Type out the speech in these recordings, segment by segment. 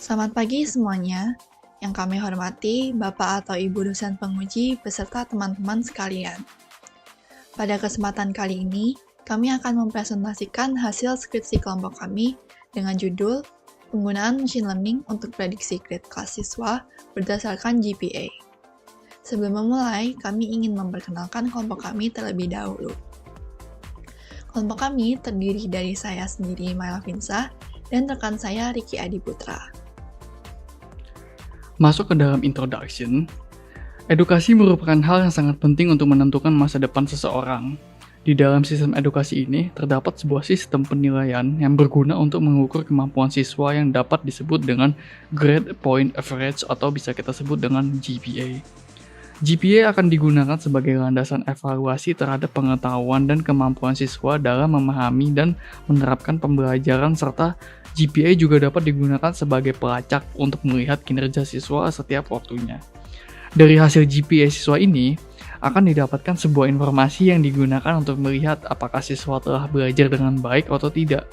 Selamat pagi semuanya. Yang kami hormati Bapak atau Ibu dosen penguji beserta teman-teman sekalian. Pada kesempatan kali ini, kami akan mempresentasikan hasil skripsi kelompok kami dengan judul Penggunaan Machine Learning untuk Prediksi Grade Kelas Siswa berdasarkan GPA. Sebelum memulai, kami ingin memperkenalkan kelompok kami terlebih dahulu. Kelompok kami terdiri dari saya sendiri, Maila Finsa, dan rekan saya, Ricky Adi Putra. Masuk ke dalam introduction, edukasi merupakan hal yang sangat penting untuk menentukan masa depan seseorang. Di dalam sistem edukasi ini, terdapat sebuah sistem penilaian yang berguna untuk mengukur kemampuan siswa yang dapat disebut dengan Grade Point Average atau bisa kita sebut dengan GPA. GPA akan digunakan sebagai landasan evaluasi terhadap pengetahuan dan kemampuan siswa dalam memahami dan menerapkan pembelajaran, serta GPA juga dapat digunakan sebagai pelacak untuk melihat kinerja siswa setiap waktunya. Dari hasil GPA siswa ini, akan didapatkan sebuah informasi yang digunakan untuk melihat apakah siswa telah belajar dengan baik atau tidak.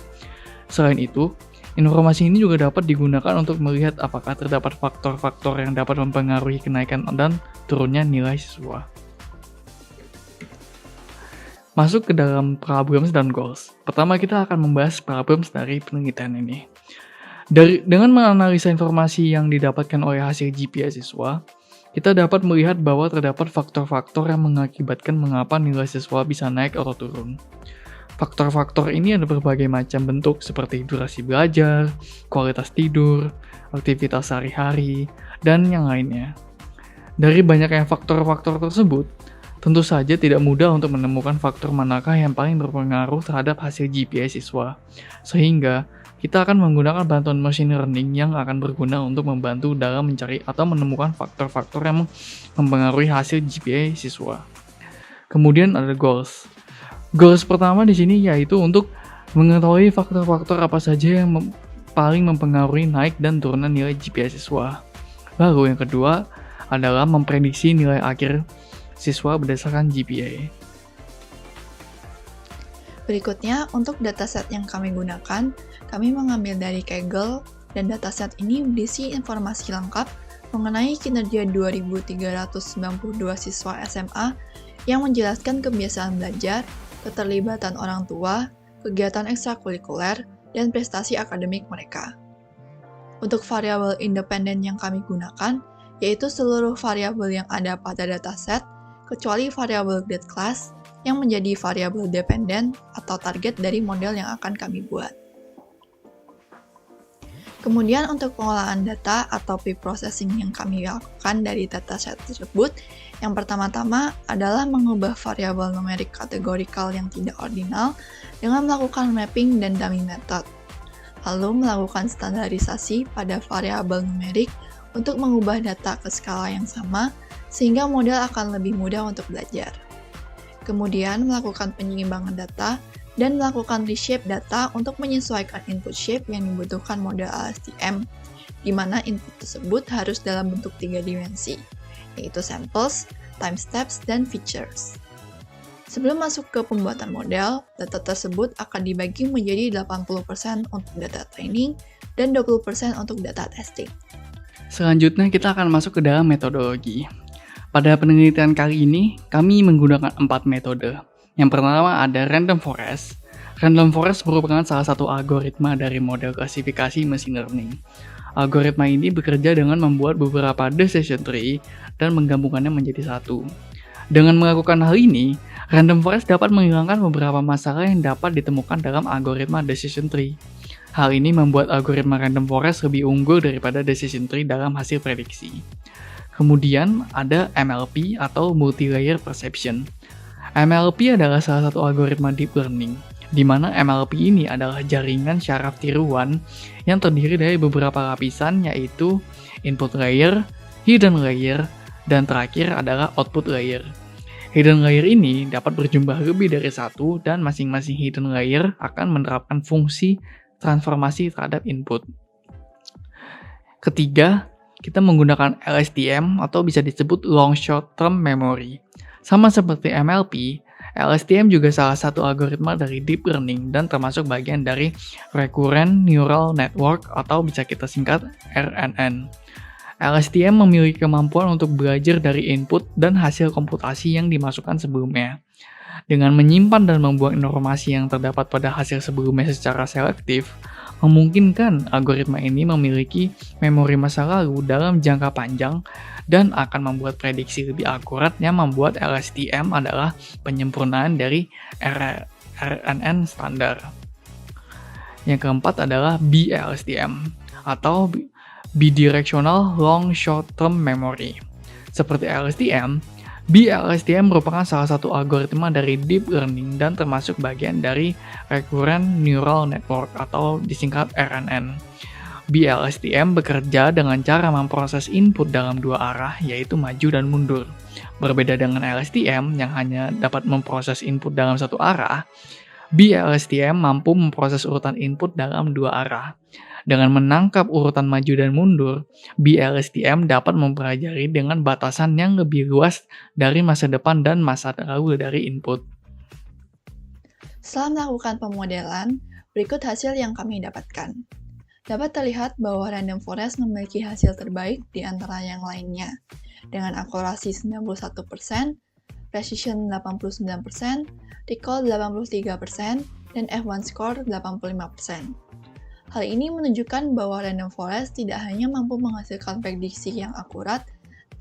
Selain itu, informasi ini juga dapat digunakan untuk melihat apakah terdapat faktor-faktor yang dapat mempengaruhi kenaikan dan turunnya nilai siswa. Masuk ke dalam problems dan goals. Pertama, kita akan membahas problems dari penelitian ini. Dengan menganalisa informasi yang didapatkan oleh hasil GPA siswa, kita dapat melihat bahwa terdapat faktor-faktor yang mengakibatkan mengapa nilai siswa bisa naik atau turun. Faktor-faktor ini ada berbagai macam bentuk seperti durasi belajar, kualitas tidur, aktivitas sehari-hari, dan yang lainnya. Dari banyaknya faktor-faktor tersebut, tentu saja tidak mudah untuk menemukan faktor manakah yang paling berpengaruh terhadap hasil GPA siswa. Sehingga, kita akan menggunakan bantuan machine learning yang akan berguna untuk membantu dalam mencari atau menemukan faktor-faktor yang mempengaruhi hasil GPA siswa. Kemudian ada goals. Goals pertama di sini yaitu untuk mengetahui faktor-faktor apa saja yang paling mempengaruhi naik dan turunnya nilai GPA siswa. Lalu yang kedua adalah memprediksi nilai akhir siswa berdasarkan GPA. Berikutnya, untuk dataset yang kami gunakan, kami mengambil dari Kaggle, dan dataset ini berisi informasi lengkap mengenai kinerja 2.392 siswa SMA yang menjelaskan kebiasaan belajar, keterlibatan orang tua, kegiatan ekstrakurikuler, dan prestasi akademik mereka. Untuk variabel independen yang kami gunakan, yaitu seluruh variabel yang ada pada dataset, kecuali variabel grade class yang menjadi variabel dependen atau target dari model yang akan kami buat. Kemudian untuk pengolahan data atau pre-processing yang kami lakukan dari dataset tersebut, yang pertama-tama adalah mengubah variabel numerik kategorikal yang tidak ordinal dengan melakukan mapping dan dummy method. Lalu melakukan standarisasi pada variabel numerik untuk mengubah data ke skala yang sama, sehingga model akan lebih mudah untuk belajar. Kemudian melakukan penyeimbangan data dan melakukan reshape data untuk menyesuaikan input shape yang dibutuhkan model LSTM, di mana input tersebut harus dalam bentuk 3 dimensi, yaitu samples, time steps, dan features. Sebelum masuk ke pembuatan model, data tersebut akan dibagi menjadi 80% untuk data training dan 20% untuk data testing. Selanjutnya kita akan masuk ke dalam metodologi. Pada penelitian kali ini, kami menggunakan 4 metode. Yang pertama ada Random Forest. Random Forest merupakan salah satu algoritma dari model klasifikasi machine learning. Algoritma ini bekerja dengan membuat beberapa decision tree dan menggabungkannya menjadi satu. Dengan melakukan hal ini, Random Forest dapat menghilangkan beberapa masalah yang dapat ditemukan dalam algoritma decision tree. Hal ini membuat algoritma Random Forest lebih unggul daripada decision tree dalam hasil prediksi. Kemudian ada MLP atau Multi-Layer Perception. MLP adalah salah satu algoritma deep learning, di mana MLP ini adalah jaringan syaraf tiruan yang terdiri dari beberapa lapisan, yaitu input layer, hidden layer, dan terakhir adalah output layer. Hidden layer ini dapat berjumlah lebih dari satu, dan masing-masing hidden layer akan menerapkan fungsi transformasi terhadap input. Ketiga, kita menggunakan LSTM atau bisa disebut Long Short Term Memory. Sama seperti MLP, LSTM juga salah satu algoritma dari deep learning dan termasuk bagian dari recurrent neural network atau bisa kita singkat RNN. LSTM memiliki kemampuan untuk belajar dari input dan hasil komputasi yang dimasukkan sebelumnya. Dengan menyimpan dan membuang informasi yang terdapat pada hasil sebelumnya secara selektif, memungkinkan algoritma ini memiliki memori masa lalu dalam jangka panjang dan akan membuat prediksi lebih akurat yang membuat LSTM adalah penyempurnaan dari RNN standar. Yang keempat adalah BLSTM atau Bidirectional Long Short Term Memory. Seperti LSTM, BLSTM merupakan salah satu algoritma dari deep learning dan termasuk bagian dari recurrent neural network atau disingkat RNN. BLSTM bekerja dengan cara memproses input dalam dua arah, yaitu maju dan mundur. Berbeda dengan LSTM yang hanya dapat memproses input dalam satu arah, BLSTM mampu memproses urutan input dalam dua arah. Dengan menangkap urutan maju dan mundur, BLSTM dapat mempelajari dengan batasan yang lebih luas dari masa depan dan masa lalu dari input. Setelah melakukan pemodelan, berikut hasil yang kami dapatkan. Dapat terlihat bahwa random forest memiliki hasil terbaik di antara yang lainnya, dengan akurasi 91%, precision 89%, recall 83%, dan F1 score 85%. Hal ini menunjukkan bahwa random forest tidak hanya mampu menghasilkan prediksi yang akurat,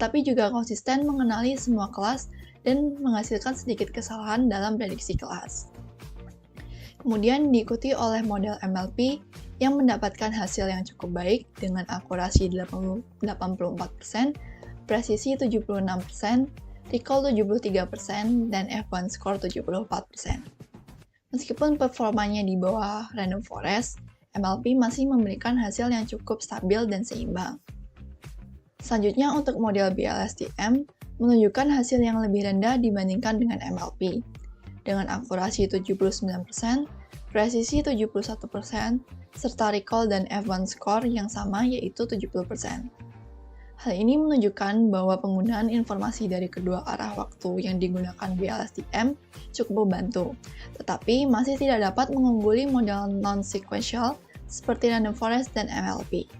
tapi juga konsisten mengenali semua kelas dan menghasilkan sedikit kesalahan dalam prediksi kelas. Kemudian diikuti oleh model MLP yang mendapatkan hasil yang cukup baik dengan akurasi 84%, presisi 76%, recall 73%, dan F1 score 74%. Meskipun performanya di bawah random forest, MLP masih memberikan hasil yang cukup stabil dan seimbang. Selanjutnya untuk model BLSTM menunjukkan hasil yang lebih rendah dibandingkan dengan MLP, dengan akurasi 79%, presisi 71%, serta recall dan F1 score yang sama yaitu 70%. Hal ini menunjukkan bahwa penggunaan informasi dari kedua arah waktu yang digunakan BLSTM cukup membantu, tetapi masih tidak dapat mengungguli model non-sequential seperti random forest dan MLP.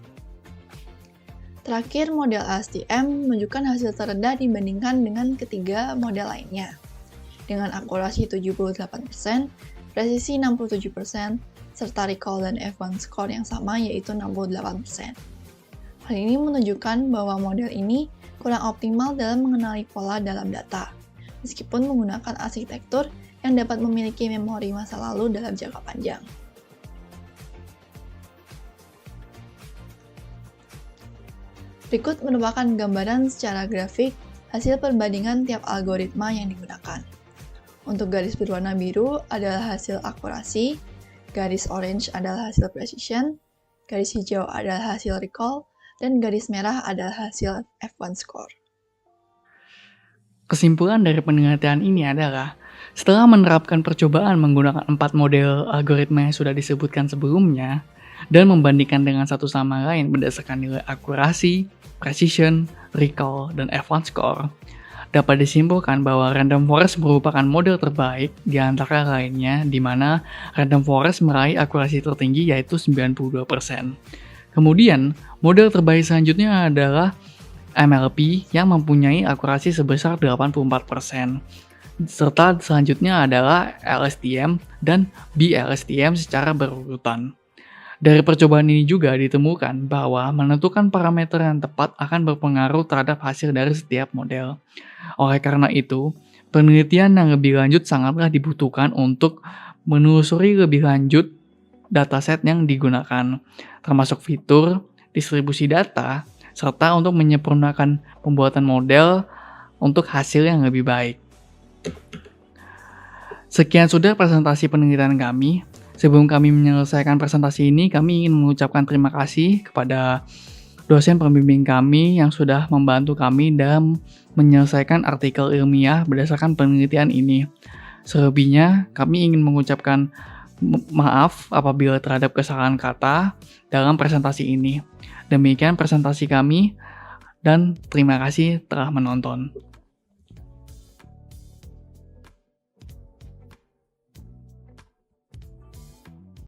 Terakhir, model LSTM menunjukkan hasil terendah dibandingkan dengan ketiga model lainnya, dengan akurasi 78%, presisi 67%, serta recall dan F1 score yang sama yaitu 68%. Hal ini menunjukkan bahwa model ini kurang optimal dalam mengenali pola dalam data, meskipun menggunakan arsitektur yang dapat memiliki memori masa lalu dalam jangka panjang. Berikut merupakan gambaran secara grafik hasil perbandingan tiap algoritma yang digunakan. Untuk garis berwarna biru adalah hasil akurasi, garis orange adalah hasil precision, garis hijau adalah hasil recall, dan garis merah adalah hasil F1 score. Kesimpulan dari penelitian ini adalah, setelah menerapkan percobaan menggunakan 4 model algoritma yang sudah disebutkan sebelumnya, dan membandingkan dengan satu sama lain berdasarkan nilai akurasi, precision, recall, dan F1 score, dapat disimpulkan bahwa random forest merupakan model terbaik di antara lainnya, di mana random forest meraih akurasi tertinggi yaitu 92%. Kemudian, model terbaik selanjutnya adalah MLP yang mempunyai akurasi sebesar 84%. Serta selanjutnya adalah LSTM dan BLSTM secara berurutan. Dari percobaan ini juga ditemukan bahwa menentukan parameter yang tepat akan berpengaruh terhadap hasil dari setiap model. Oleh karena itu, penelitian yang lebih lanjut sangatlah dibutuhkan untuk menelusuri lebih lanjut dataset yang digunakan, termasuk fitur, distribusi data, serta untuk menyempurnakan pembuatan model untuk hasil yang lebih baik. Sekian sudah presentasi penelitian kami. Sebelum kami menyelesaikan presentasi ini, kami ingin mengucapkan terima kasih kepada dosen pembimbing kami yang sudah membantu kami dalam menyelesaikan artikel ilmiah berdasarkan penelitian ini. Selebihnya, kami ingin mengucapkan maaf apabila terhadap kesalahan kata dalam presentasi ini. Demikian presentasi kami, dan terima kasih telah menonton.